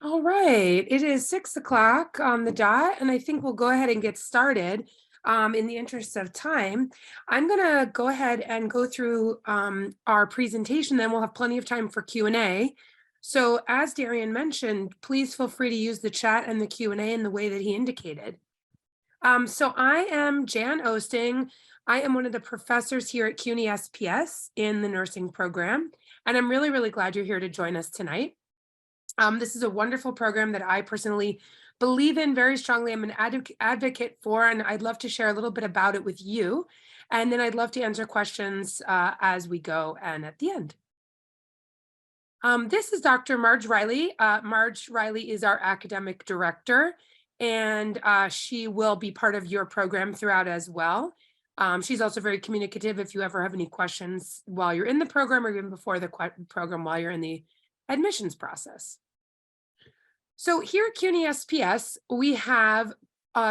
All right, it is 6 o'clock on the dot, and I think we'll go ahead and get started. In the interest of time, I'm gonna go ahead and go through our presentation, then we'll have plenty of time for Q&A. So as Darian mentioned, please feel free to use the chat and the Q&A in the way that he indicated. So I am Jan Osting. I am one of the professors here at CUNY SPS in the nursing program, and I'm really, really glad you're here to join us tonight. This is a wonderful program that I personally believe in very strongly. I'm an advocate for, and I'd love to share a little bit about it with you. And then I'd love to answer questions as we go and at the end. This is Dr. Marge Riley. Marge Riley is our academic director, and she will be part of your program throughout as well. She's also very communicative if you ever have any questions while you're in the program or even before the program while you're in the admissions process. So here at CUNY SPS, we have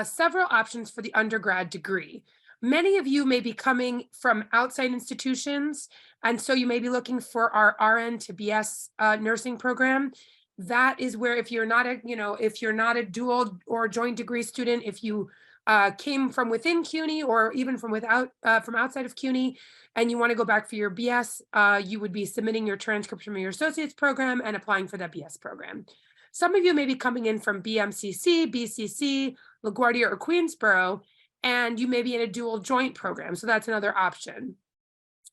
several options for the undergrad degree. Many of you may be coming from outside institutions, and so you may be looking for our RN to BS nursing program. That is where, if you're not a dual or joint degree student, if you came from within CUNY or even from outside of CUNY, and you want to go back for your BS, you would be submitting your transcript from your associate's program and applying for that BS program. Some of you may be coming in from BMCC, BCC, LaGuardia, or Queensborough, and you may be in a dual joint program, so that's another option.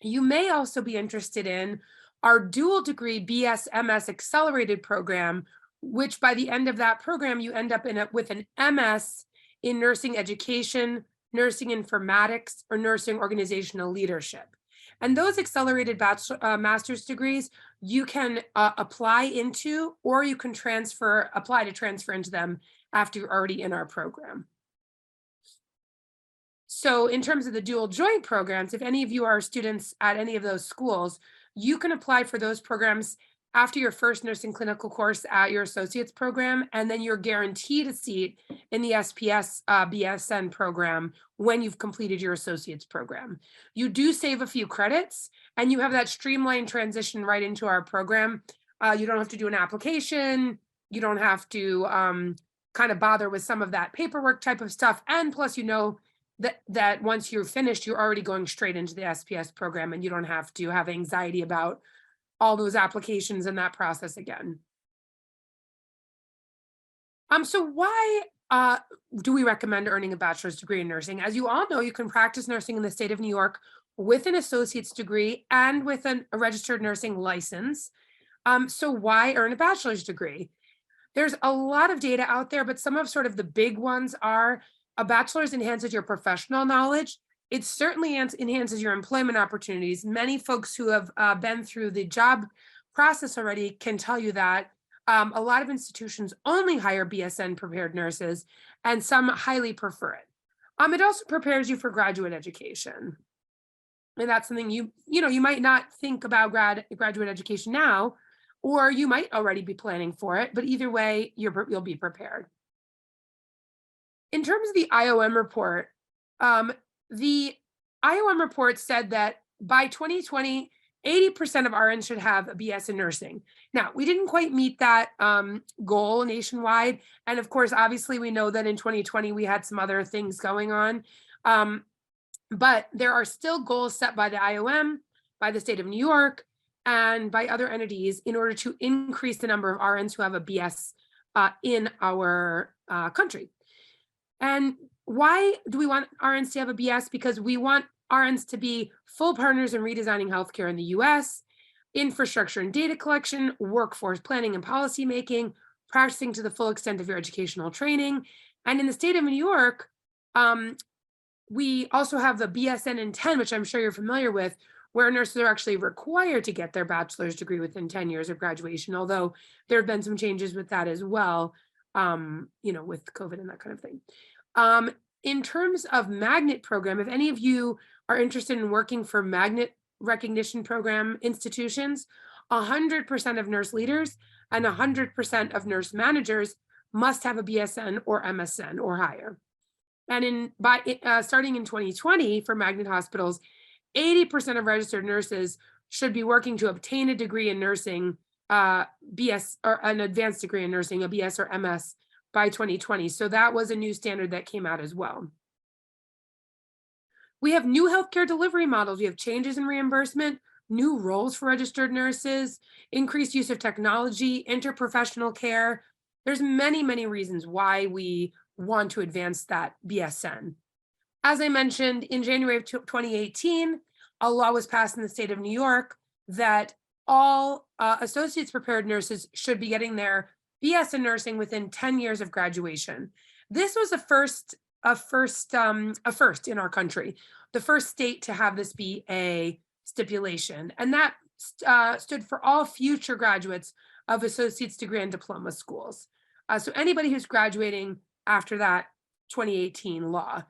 You may also be interested in our dual degree BS-MS accelerated program, which by the end of that program, you end up with an MS in nursing education, nursing informatics, or nursing organizational leadership. And those accelerated master's degrees, you can apply into, or you can apply to transfer into them after you're already in our program. So in terms of the dual joint programs, if any of you are students at any of those schools, you can apply for those programs after your first nursing clinical course at your associate's program, and then you're guaranteed a seat in the SPS BSN program when you've completed your associate's program. You do save a few credits, and you have that streamlined transition right into our program. You don't have to do an application. You don't have to kind of bother with some of that paperwork type of stuff. And plus, you know that once you're finished, you're already going straight into the SPS program, and you don't have to have anxiety about all those applications and that process again. So why do we recommend earning a bachelor's degree in nursing? As you all know, you can practice nursing in the state of New York with an associate's degree and with a registered nursing license. So why earn a bachelor's degree? There's a lot of data out there, but some of sort of the big ones are a bachelor's enhances your professional knowledge. It certainly enhances your employment opportunities. Many folks who have been through the job process already can tell you that a lot of institutions only hire BSN prepared nurses, and some highly prefer it. It also prepares you for graduate education. And that's something you might not think about graduate education now, or you might already be planning for it, but either way, you'll be prepared. In terms of the IOM report, the IOM report said that by 2020, 80% of RNs should have a BS in nursing. Now, we didn't quite meet that goal nationwide. And of course, obviously, we know that in 2020, we had some other things going on. But there are still goals set by the IOM, by the state of New York, and by other entities in order to increase the number of RNs who have a BS in our country. And why do we want RNs to have a BS? Because we want RNs to be full partners in redesigning healthcare in the US, infrastructure and data collection, workforce planning and policy making, practicing to the full extent of your educational training. And in the state of New York, we also have the BSN in 10, which I'm sure you're familiar with, where nurses are actually required to get their bachelor's degree within 10 years of graduation, although there have been some changes with that as well, with COVID and that kind of thing. In terms of magnet program, if any of you are interested in working for magnet recognition program institutions, 100% of nurse leaders and 100% of nurse managers must have a BSN or MSN or higher. And starting in 2020 for magnet hospitals, 80% of registered nurses should be working to obtain a degree in nursing BS or an advanced degree in nursing, a BS or MS by 2020. So that was a new standard that came out as well. We have new healthcare delivery models. We have changes in reimbursement, new roles for registered nurses, increased use of technology, interprofessional care. There's many, many reasons why we want to advance that BSN. As I mentioned, in January of 2018, a law was passed in the state of New York that all associates prepared nurses should be getting their BS in nursing within 10 years of graduation. This was a first in our country, the first state to have this be a stipulation, and that stood for all future graduates of associate's degree and diploma schools. So anybody who's graduating after that 2018 law.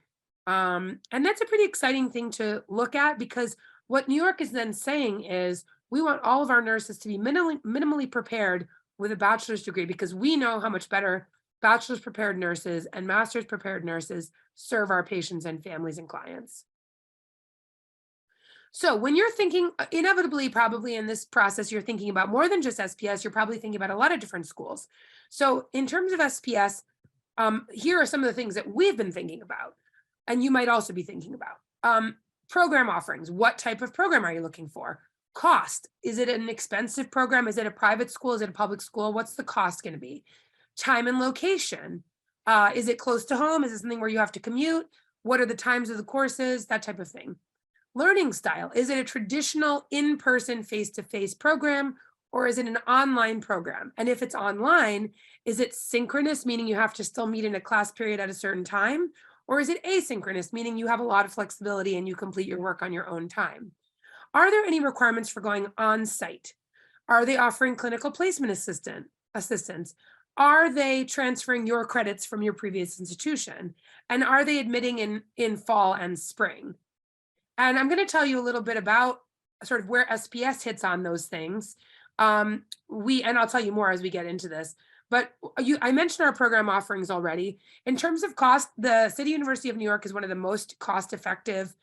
And that's a pretty exciting thing to look at, because what New York is then saying is we want all of our nurses to be minimally prepared with a bachelor's degree, because we know how much better bachelor's prepared nurses and master's prepared nurses serve our patients and families and clients. So when you're thinking, inevitably, probably in this process, you're thinking about more than just SPS, you're probably thinking about a lot of different schools. So in terms of SPS, here are some of the things that we've been thinking about, and you might also be thinking about. Program offerings. What type of program are you looking for? Cost. Is it an expensive program? Is it a private school? Is it a public school? What's the cost going to be? Time and location. Is it close to home? Is it something where you have to commute? What are the times of the courses? That type of thing. Learning style. Is it a traditional in-person face-to-face program, or is it an online program? And if it's online, is it synchronous, meaning you have to still meet in a class period at a certain time? Or is it asynchronous, meaning you have a lot of flexibility and you complete your work on your own time? Are there any requirements for going on site? Are they offering clinical placement assistance? Are they transferring your credits from your previous institution? And are they admitting in fall and spring? And I'm going to tell you a little bit about sort of where SPS hits on those things. And I'll tell you more as we get into this. But I mentioned our program offerings already. In terms of cost, the City University of New York is one of the most cost-effective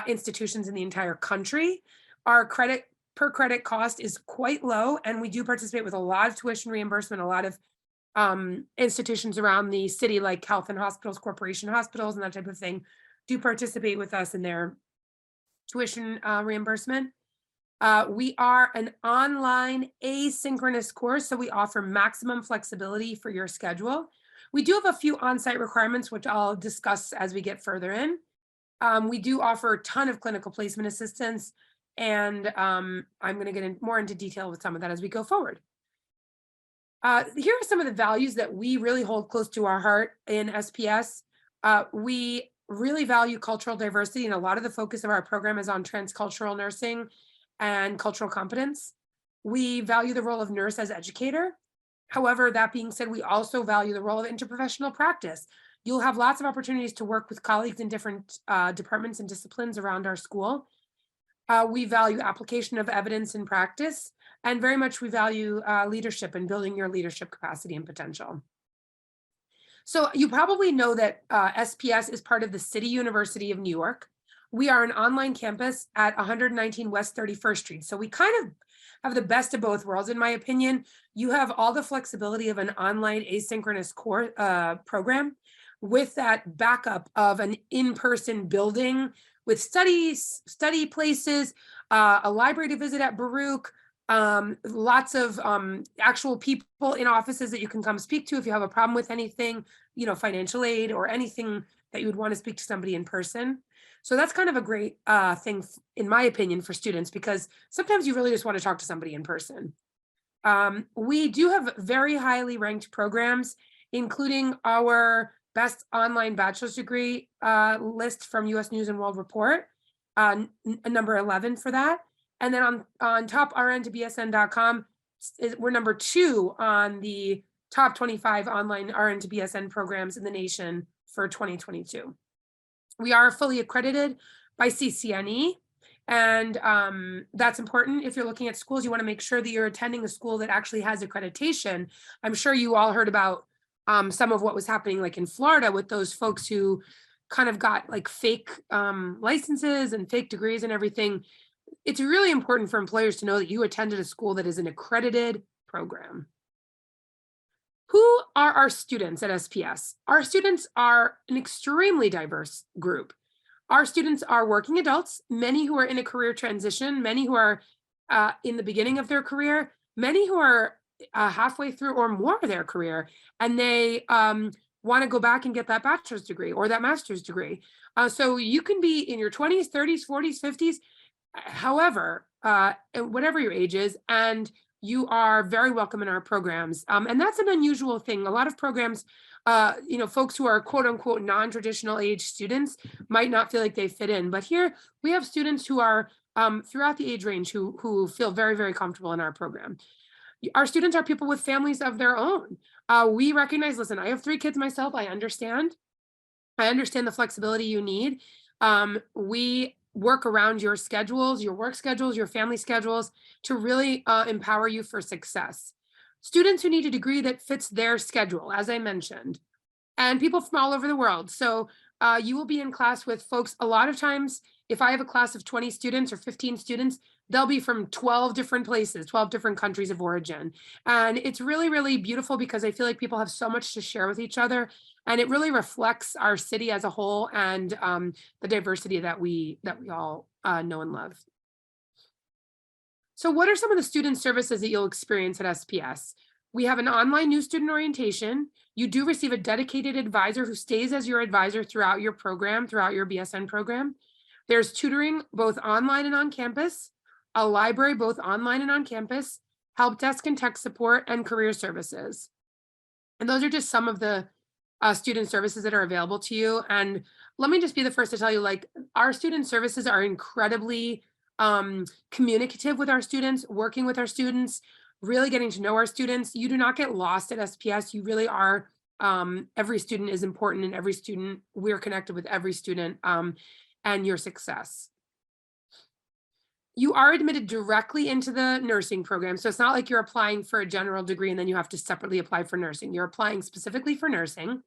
institutions in the entire country. Our per credit cost is quite low, and we do participate with a lot of tuition reimbursement. A lot of institutions around the city, like Health and Hospitals Corporation hospitals and that type of thing, do participate with us in their tuition reimbursement. We are an online asynchronous course, so we offer maximum flexibility for your schedule. We do have a few on-site requirements, which I'll discuss as we get further in. We do offer a ton of clinical placement assistance, and I'm going to get more into detail with some of that as we go forward. Here are some of the values that we really hold close to our heart in SPS. We really value cultural diversity, and a lot of the focus of our program is on transcultural nursing and cultural competence. We value the role of nurse as educator. However, that being said, we also value the role of interprofessional practice. You'll have lots of opportunities to work with colleagues in different departments and disciplines around our school. We value application of evidence in practice, and very much we value leadership and building your leadership capacity and potential. So you probably know that SPS is part of the City University of New York. We are an online campus at 119 West 31st Street. So we kind of have the best of both worlds, in my opinion. You have all the flexibility of an online asynchronous core program with that backup of an in-person building with study places, a library to visit at Baruch, lots of actual people in offices that you can come speak to if you have a problem with anything, financial aid or anything that you would want to speak to somebody in person. So that's kind of a great thing, in my opinion, for students, because sometimes you really just want to talk to somebody in person. We do have very highly ranked programs, including our best online bachelor's degree list from US News and World Report, number 11 for that. And then on top rn2bsn.com, we're number 2 on the top 25 online RN2BSN programs in the nation for 2022. We are fully accredited by CCNE, and that's important. If you're looking at schools, you want to make sure that you're attending a school that actually has accreditation. I'm sure you all heard about some of what was happening like in Florida with those folks who kind of got like fake licenses and fake degrees and everything. It's really important for employers to know that you attended a school that is an accredited program. Who are our students at SPS? Our students are an extremely diverse group. Our students are working adults, many who are in a career transition, many who are in the beginning of their career, many who are halfway through or more of their career, and they want to go back and get that bachelor's degree or that master's degree. So you can be in your 20s, 30s, 40s, 50s, however, whatever your age is, and you are very welcome in our programs. And that's an unusual thing. A lot of programs, folks who are quote unquote non-traditional age students might not feel like they fit in. But here we have students who are throughout the age range who feel very, very comfortable in our program. Our students are people with families of their own. We recognize, listen, I have 3 kids myself. I understand the flexibility you need. We work around your schedules, your work schedules, your family schedules to really empower you for success. Students who need a degree that fits their schedule, as I mentioned, and people from all over the world. So you will be in class with folks. A lot of times, if I have a class of 20 students or 15 students, they'll be from 12 different places, 12 different countries of origin. And it's really, really beautiful because I feel like people have so much to share with each other. And it really reflects our city as a whole and the diversity that we all know and love. So what are some of the student services that you'll experience at SPS? We have an online new student orientation. You do receive a dedicated advisor who stays as your advisor throughout your program, throughout your BSN program. There's tutoring both online and on campus, a library both online and on campus, help desk and tech support, and career services. And those are just some of the student services that are available to you. And let me just be the first to tell you, like, our student services are incredibly communicative with our students, working with our students, really getting to know our students. You do not get lost at SPS. You really are, every student is important, and every student, we're connected with every student and your success. You are admitted directly into the nursing program. So it's not like you're applying for a general degree and then you have to separately apply for nursing. You're applying specifically for nursing.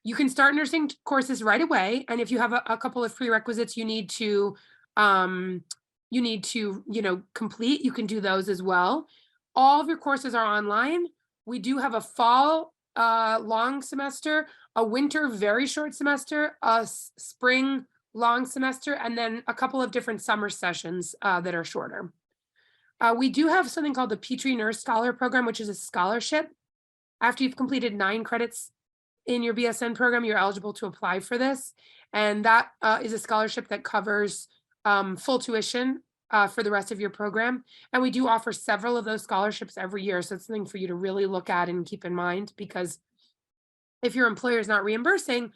You can start nursing courses right away. And if you have a couple of prerequisites you need to complete, you can do those as well. All of your courses are online. We do have a fall long semester, a winter very short semester, a spring long semester, and then a couple of different summer sessions that are shorter. We do have something called the Petrie Nurse Scholar Program, which is a scholarship. After you've completed 9 credits in your BSN program, you're eligible to apply for this. And that is a scholarship that covers full tuition for the rest of your program. And we do offer several of those scholarships every year. So it's something for you to really look at and keep in mind, because if your employer is not reimbursing,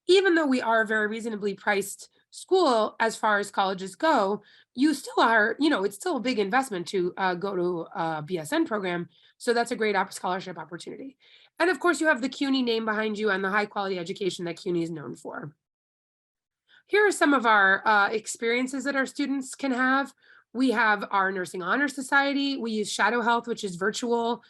even though we are a very reasonably priced school as far as colleges go, you still are, it's still a big investment to go to a BSN program. So that's a great scholarship opportunity. And of course, you have the CUNY name behind you and the high quality education that CUNY is known for. Here are some of our experiences that our students can have. We have our Nursing Honor Society. We use Shadow Health, which is virtual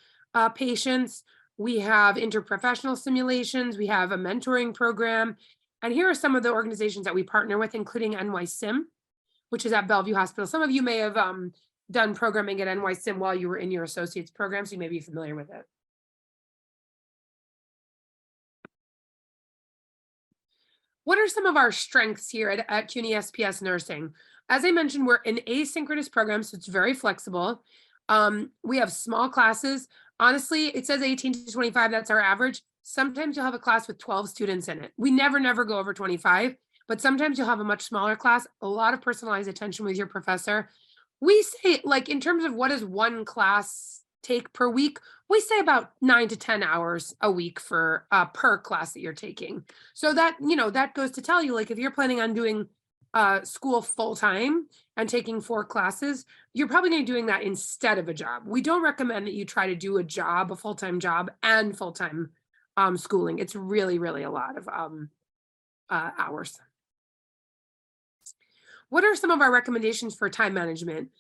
patients. We have interprofessional simulations. We have a mentoring program. And here are some of the organizations that we partner with, including NYSIM, which is at Bellevue Hospital. Some of you may have done programming at NYSIM while you were in your associate's program, so you may be familiar with it. What are some of our strengths here at CUNY SPS Nursing? As I mentioned, we're an asynchronous program, so it's very flexible. We have small classes. Honestly, it says 18 to 25, that's our average. Sometimes you'll have a class with 12 students in it. We never go over 25, but sometimes you'll have a much smaller class, a lot of personalized attention with your professor. We say, like, in terms of what does one class take per week, we say about 9 to 10 hours a week for per class that you're taking. So that, that goes to tell you, like, if you're planning on doing school full-time and taking 4 classes, you're probably going to be doing that instead of a job. We don't recommend that you try to do a full-time job and full-time schooling. It's really, really a lot of hours. What are some of our recommendations for time management?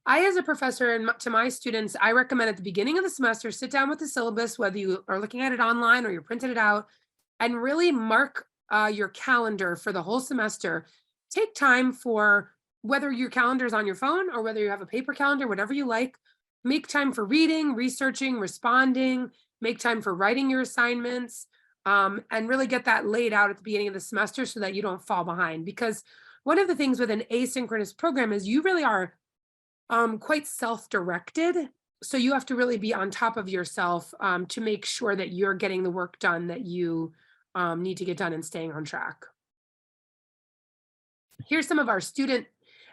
I, as a professor, and to my students, I recommend at the beginning of the semester, sit down with the syllabus, whether you are looking at it online or you're printing it out, and really mark your calendar for the whole semester. Take time for, whether your calendar is on your phone or whether you have a paper calendar, whatever you like, make time for reading, researching, responding, make time for writing your assignments, and really get that laid out at the beginning of the semester so that you don't fall behind. Because one of the things with an asynchronous program is you really are quite self-directed. So you have to really be on top of yourself to make sure that you're getting the work done that you need to get done and staying on track. Here's some of our student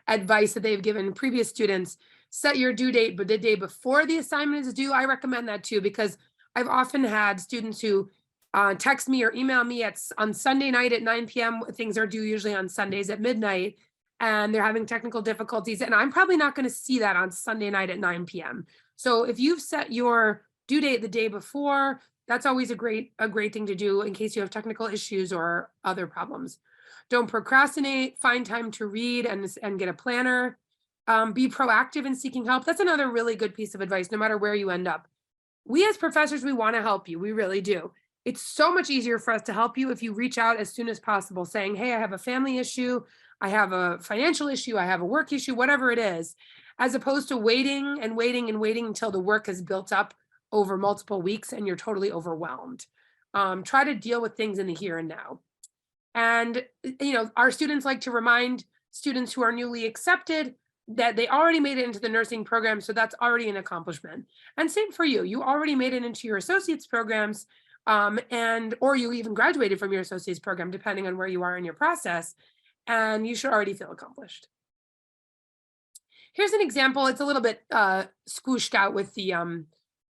advice that they've given previous students. Set your due date, but the day before the assignment is due. I recommend that too, because I've often had students who text me or email me on Sunday night at 9 p.m. Things are due usually on Sundays at midnight, and they're having technical difficulties. And I'm probably not going to see that on Sunday night at 9 p.m. So if you've set your due date the day before, that's always a great thing to do in case you have technical issues or other problems. Don't procrastinate, find time to read and get a planner. Be proactive in seeking help. That's another really good piece of advice, no matter where you end up. We as professors, we want to help you. We really do. It's so much easier for us to help you if you reach out as soon as possible saying, hey, I have a family issue, I have a financial issue, I have a work issue, whatever it is, as opposed to waiting and waiting and waiting until the work has built up over multiple weeks and you're totally overwhelmed. Try to deal with things in the here and now. And, our students like to remind students who are newly accepted that they already made it into the nursing program. So that's already an accomplishment. And same for you. You already made it into your associate's programs, or you even graduated from your associate's program, depending on where you are in your process. And you should already feel accomplished. Here's an example. It's a little bit squished out with the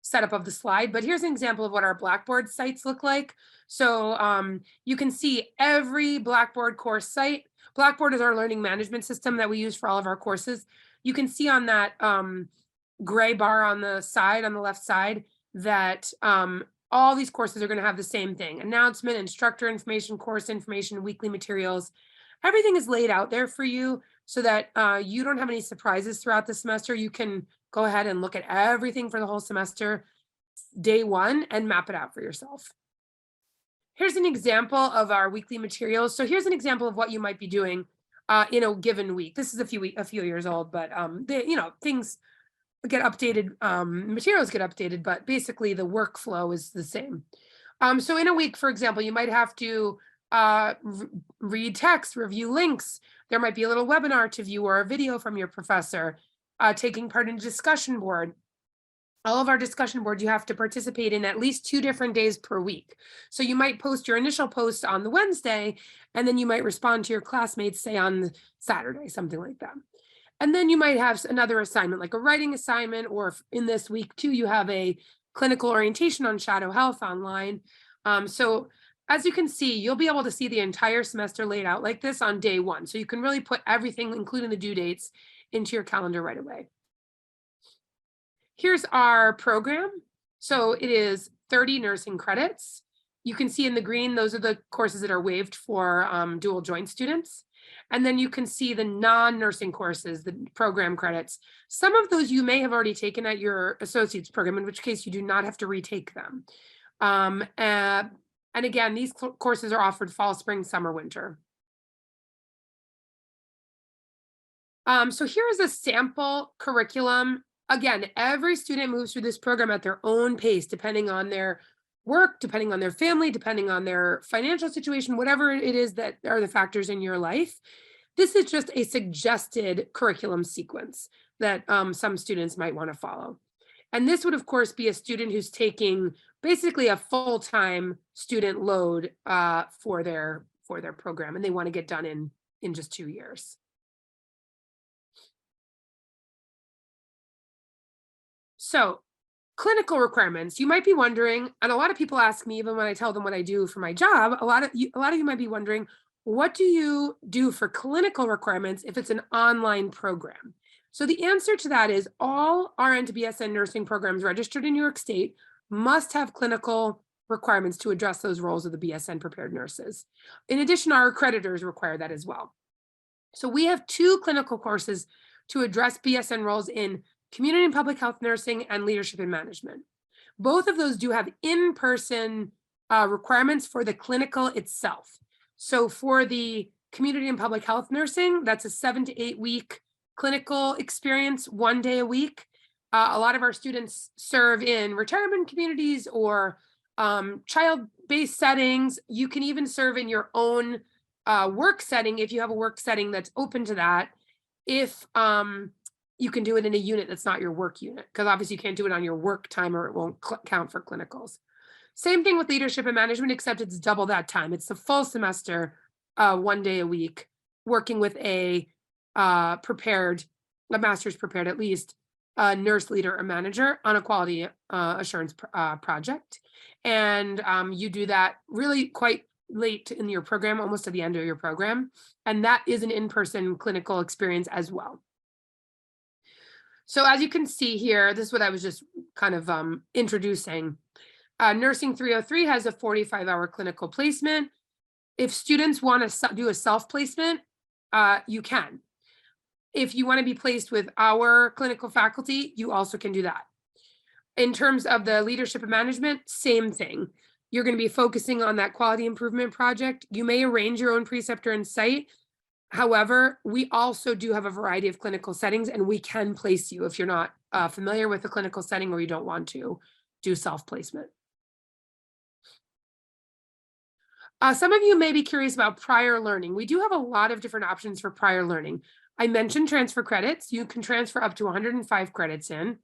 setup of the slide, but here's an example of what our Blackboard sites look like. So you can see every Blackboard course site. Blackboard is our learning management system that we use for all of our courses. You can see on that gray bar on the side, on the left side, that all these courses are going to have the same thing: announcement, instructor information, course information, weekly materials. Everything is laid out there for you so that you don't have any surprises throughout the semester. You can go ahead and look at everything for the whole semester day one and map it out for yourself. Here's an example of our weekly materials. So here's an example of what you might be doing in a given week. This is a few years old, but things get updated, materials get updated, but basically the workflow is the same. So in a week, for example, you might have to read text, review links. There might be a little webinar to view or a video from your professor, taking part in a discussion board. All of our discussion boards you have to participate in at least 2 different days per week. So you might post your initial post on the Wednesday, and then you might respond to your classmates, say on the Saturday, something like that. And then you might have another assignment, like a writing assignment, or in this week too, you have a clinical orientation on shadow health online. So as you can see, you'll be able to see the entire semester laid out like this on day one. So you can really put everything, including the due dates, into your calendar right away. Here's our program. So it is 30 nursing credits. You can see in the green, those are the courses that are waived for dual joint students. And then you can see the non-nursing courses, the program credits. Some of those you may have already taken at your associate's program, in which case you do not have to retake them. And again, these courses are offered fall, spring, summer, winter. So here is a sample curriculum. Again, every student moves through this program at their own pace, depending on their work, depending on their family, depending on their financial situation, whatever it is that are the factors in your life. This is just a suggested curriculum sequence that some students might want to follow. And this would, of course, be a student who's taking basically a full-time student load for their program, and they want to get done in just 2 years. So clinical requirements, you might be wondering, and a lot of people ask me, even when I tell them what I do for my job, a lot of you might be wondering, what do you do for clinical requirements if it's an online program? So the answer to that is all RN to BSN nursing programs registered in New York State must have clinical requirements to address those roles of the BSN prepared nurses. In addition, our accreditors require that as well. So we have 2 clinical courses to address BSN roles in community and public health nursing and leadership and management. Both of those do have in-person requirements for the clinical itself. So for the community and public health nursing, that's a 7 to 8 week clinical experience, 1 day a week. A lot of our students serve in retirement communities or child-based settings. You can even serve in your own work setting if you have a work setting that's open to that. If you can do it in a unit that's not your work unit, because obviously you can't do it on your work time or it won't count for clinicals. Same thing with leadership and management, except it's double that time. It's the full semester, 1 day a week, working with a master's prepared at least, a nurse leader or manager on a quality assurance project. And you do that really quite late in your program, almost to the end of your program. And that is an in-person clinical experience as well. So as you can see here, this is what I was just kind of introducing. Nursing 303 has a 45-hour clinical placement. If students want to do a self-placement, you can. If you want to be placed with our clinical faculty, you also can do that. In terms of the leadership and management, same thing. You're going to be focusing on that quality improvement project. You may arrange your own preceptor and site. However, we also do have a variety of clinical settings, and we can place you if you're not familiar with the clinical setting or you don't want to do self-placement. Some of you may be curious about prior learning. We do have a lot of different options for prior learning. I mentioned transfer credits. You can transfer up to 105 credits in.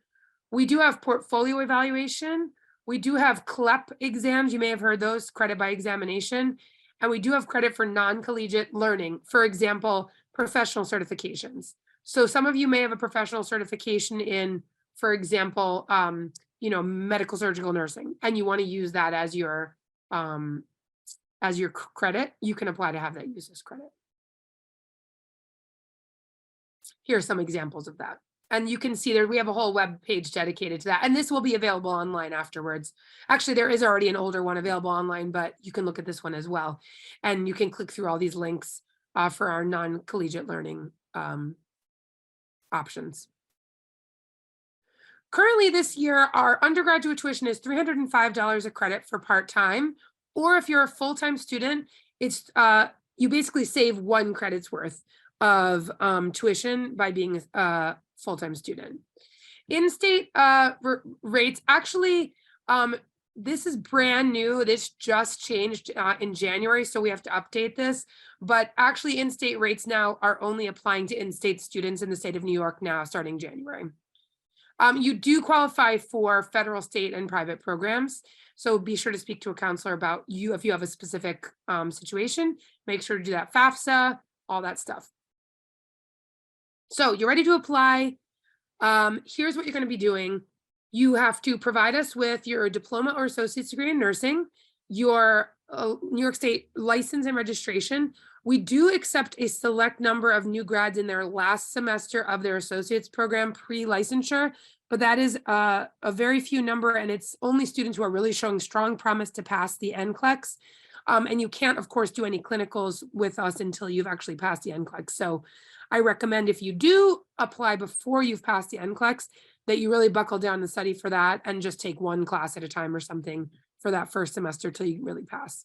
We do have portfolio evaluation. We do have CLEP exams. You may have heard those, credit by examination. And we do have credit for non-collegiate learning. For example, professional certifications. So some of you may have a professional certification in, for example, medical surgical nursing, and you want to use that as your credit. You can apply to have that used as credit. Here are some examples of that. And you can see there, we have a whole web page dedicated to that. And this will be available online afterwards. Actually, there is already an older one available online, but you can look at this one as well. And you can click through all these links for our non-collegiate learning options. Currently this year, our undergraduate tuition is $305 a credit for part-time, or if you're a full-time student, it's you basically save 1 credit's worth of tuition by being a full-time student. In-state rates, actually, this is brand new. This just changed in January, so we have to update this. But actually, in-state rates now are only applying to in-state students in the state of New York now, starting January. You do qualify for federal, state, and private programs. So be sure to speak to a counselor about if you have a specific situation. Make sure to do that FAFSA, all that stuff. So you're ready to apply. Here's what you're going to be doing. You have to provide us with your diploma or associate's degree in nursing, your New York State license and registration. We do accept a select number of new grads in their last semester of their associate's program pre-licensure, but that is a very few number, and it's only students who are really showing strong promise to pass the NCLEX. And you can't, of course, do any clinicals with us until you've actually passed the NCLEX. So I recommend if you do apply before you've passed the NCLEX, that you really buckle down and study for that and just take 1 class at a time or something for that first semester till you really pass.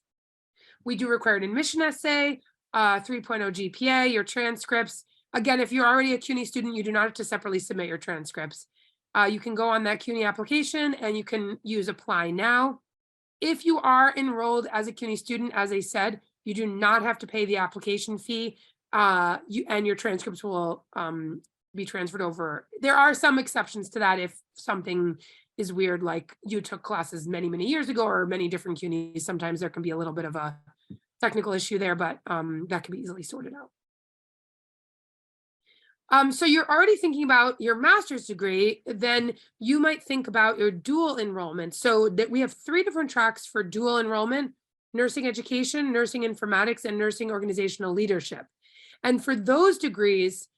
We do require an admission essay, 3.0 GPA, your transcripts. Again, if you're already a CUNY student, you do not have to separately submit your transcripts. You can go on that CUNY application and you can use apply now. If you are enrolled as a CUNY student, as I said, you do not have to pay the application fee, and your transcripts will be transferred over. There are some exceptions to that if something is weird, like you took classes many, many years ago or many different CUNYs. Sometimes there can be a little bit of a technical issue there, but that can be easily sorted out. So you're already thinking about your master's degree, then you might think about your dual enrollment. So that we have 3 different tracks for dual enrollment: nursing education, nursing informatics, and nursing organizational leadership. And for those degrees,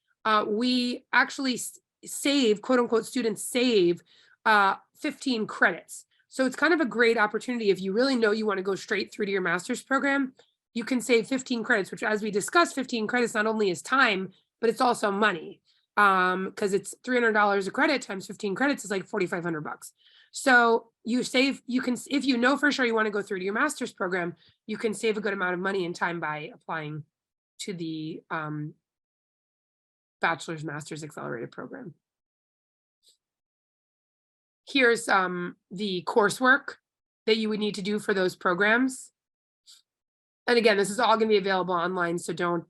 we actually save, quote unquote, students save 15 credits. So it's kind of a great opportunity if you really know you want to go straight through to your master's program. You can save 15 credits, which, as we discussed, 15 credits not only is time, but it's also money, because it's $300 a credit times 15 credits is like $4,500. So you save, you can, if you know for sure you want to go through to your master's program, you can save a good amount of money and time by applying to the bachelor's, master's accelerated program. Here's the coursework that you would need to do for those programs. And again, this is all going to be available online, so don't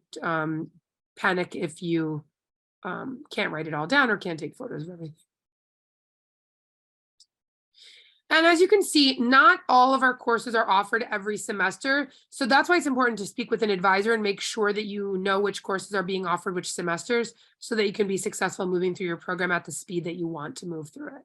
panic if you can't write it all down or can't take photos of everything. And as you can see, not all of our courses are offered every semester. So that's why it's important to speak with an advisor and make sure that you know which courses are being offered which semesters so that you can be successful moving through your program at the speed that you want to move through it.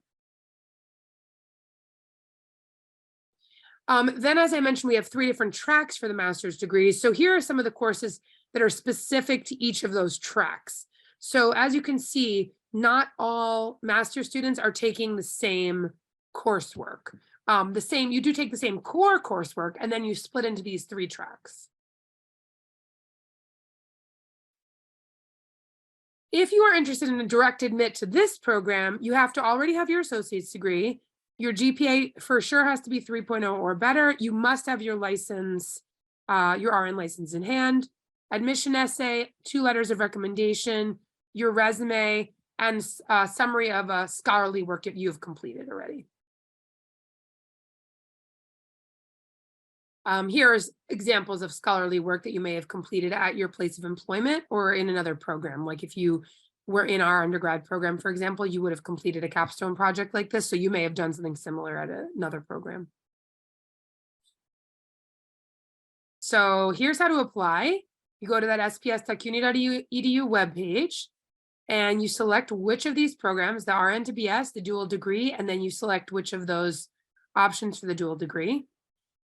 Then, as I mentioned, we have 3 different tracks for the master's degrees. So here are some of the courses that are specific to each of those tracks. So as you can see, not all master's students are taking the same coursework. You do take the same core coursework, and then you split into these 3 tracks. If you are interested in a direct admit to this program, you have to already have your associate's degree. Your GPA for sure has to be 3.0 or better. You must have your license, your RN license in hand, admission essay, 2 letters of recommendation, your resume, and a summary of a scholarly work that you've completed already. Here's examples of scholarly work that you may have completed at your place of employment or in another program. Like if you were in our undergrad program, for example, you would have completed a capstone project like this. So you may have done something similar at another program. So here's how to apply. You go to that sps.cuny.edu webpage and you select which of these programs, the RN to BS, the dual degree, and then you select which of those options for the dual degree.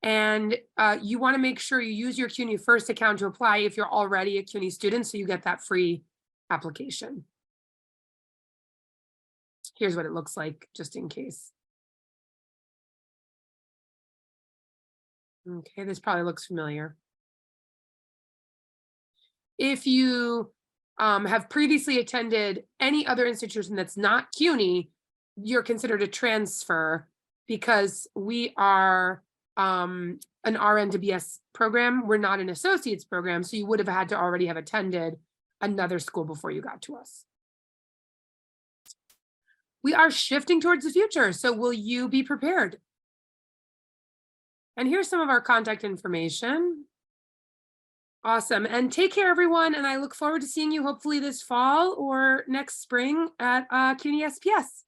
And you want to make sure you use your CUNY First account to apply if you're already a CUNY student, so you get that free application. Here's what it looks like, just in case. Okay, this probably looks familiar. If you have previously attended any other institution that's not CUNY, you're considered a transfer because we are an RN to BS program. We're not an associate's program, so you would have had to already have attended another school before you got to us. We are shifting towards the future, so will you be prepared? And here's some of our contact information. Awesome, and take care, everyone, and I look forward to seeing you hopefully this fall or next spring at CUNY SPS.